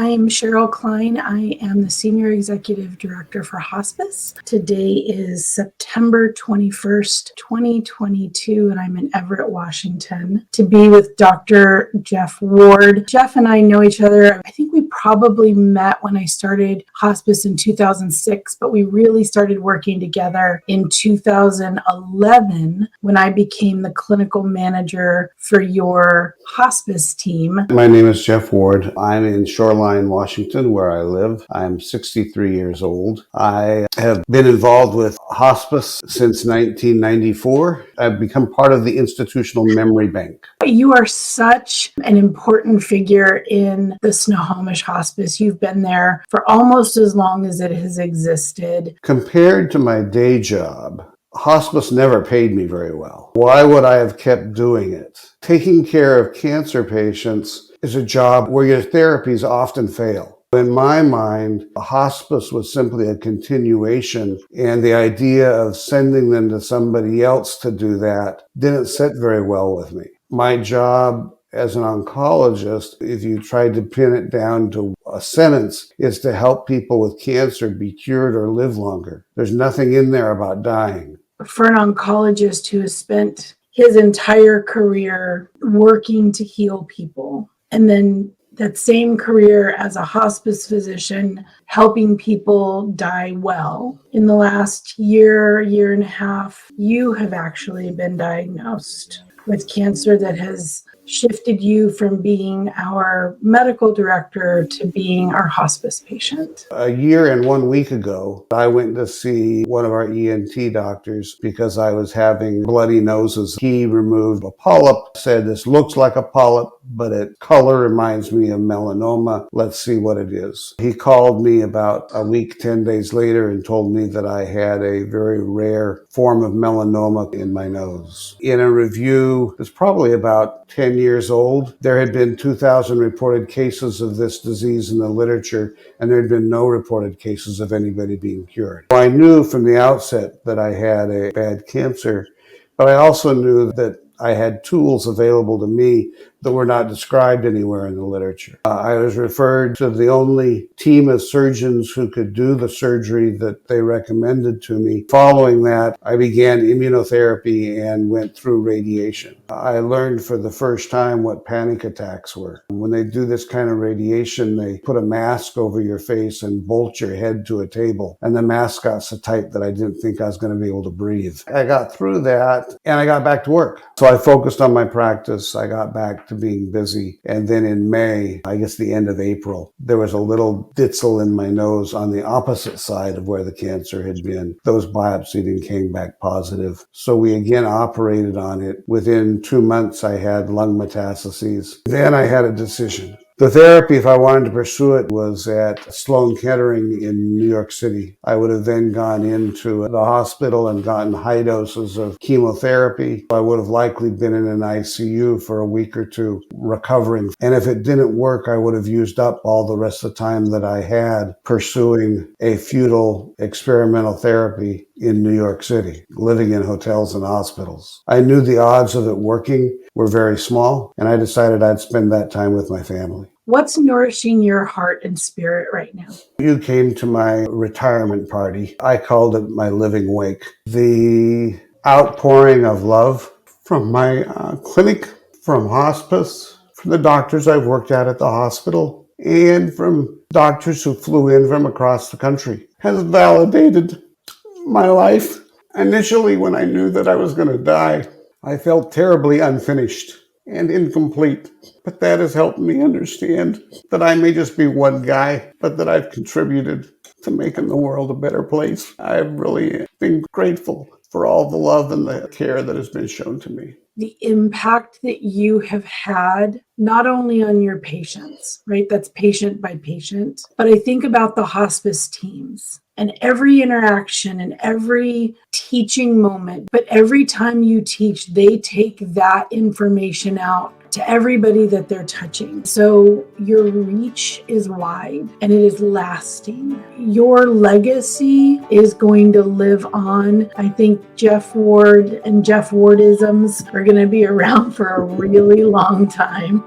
I'm Cheryl Klein. I am the Senior Executive Director for Hospice. Today is September 21st, 2022, and I'm in Everett, Washington, to be with Dr. Jeff Ward. Jeff and I know each other. I think we probably met when I started hospice in 2006, but we really started working together in 2011 when I became the clinical manager for your hospice team. My name is Jeff Ward. I'm in Shoreline, Washington, where I live. I'm 63 years old. I have been involved with hospice since 1994. I've become part of the institutional memory bank. You are such an important figure in the Snohomish Hospice. You've been there for almost as long as it has existed. Compared to my day job, hospice never paid me very well. Why would I have kept doing it? Taking care of cancer patients is a job where your therapies often fail. In my mind, a hospice was simply a continuation, and the idea of sending them to somebody else to do that didn't sit very well with me. My job as an oncologist, if you tried to pin it down to a sentence, is to help people with cancer be cured or live longer. There's nothing in there about dying. For an oncologist who has spent his entire career working to heal people, and then that same career as a hospice physician, helping people die well. In the last year and a half, you have actually been diagnosed with cancer that has shifted you from being our medical director to being our hospice patient. A year and 1 week ago, I went to see one of our ENT doctors because I was having bloody noses. He removed a polyp, said this looks like a polyp, but it color reminds me of melanoma. Let's see what it is. He called me about a week, 10 days later and told me that I had a very rare form of melanoma in my nose. In a review, it's probably about 10 years old. There had been 2,000 reported cases of this disease in the literature, and there had been no reported cases of anybody being cured. I knew from the outset that I had a bad cancer, but I also knew that I had tools available to me that were not described anywhere in the literature. I was referred to the only team of surgeons who could do the surgery that they recommended to me. Following that, I began immunotherapy and went through radiation. I learned for the first time what panic attacks were. When they do this kind of radiation, they put a mask over your face and bolt your head to a table. And the mask got so tight that I didn't think I was going to be able to breathe. I got through that and I got back to work. So I focused on my practice. I got back to being busy. And then in May, I guess the end of April, there was a little ditzel in my nose on the opposite side of where the cancer had been. Those biopsied and came back positive. So we again operated on it. Within 2 months, I had lung metastases. Then I had a decision. The therapy, if I wanted to pursue it, was at Sloan Kettering in New York City. I would have then gone into the hospital and gotten high doses of chemotherapy. I would have likely been in an ICU for a week or two recovering. And if it didn't work, I would have used up all the rest of the time that I had pursuing a futile experimental therapy in New York City, living in hotels and hospitals. I knew the odds of it working were very small, and I decided I'd spend that time with my family. What's nourishing your heart and spirit right now? You came to my retirement party. I called it my living wake. The outpouring of love from my clinic, from hospice, from the doctors I've worked at the hospital, and from doctors who flew in from across the country has validated my life. Initially, when I knew that I was going to die, I felt terribly unfinished and incomplete, but that has helped me understand that I may just be one guy, but that I've contributed to making the world a better place. I've really been grateful for all the love and the care that has been shown to me. The impact that you have had, not only on your patients, right? That's patient by patient, but I think about the hospice teams and every interaction and every teaching moment. But every time you teach, they take that information out to everybody that they're touching. So your reach is wide and it is lasting. Your legacy is going to live on. I think Jeff Ward and Jeff Wardisms are going to be around for a really long time.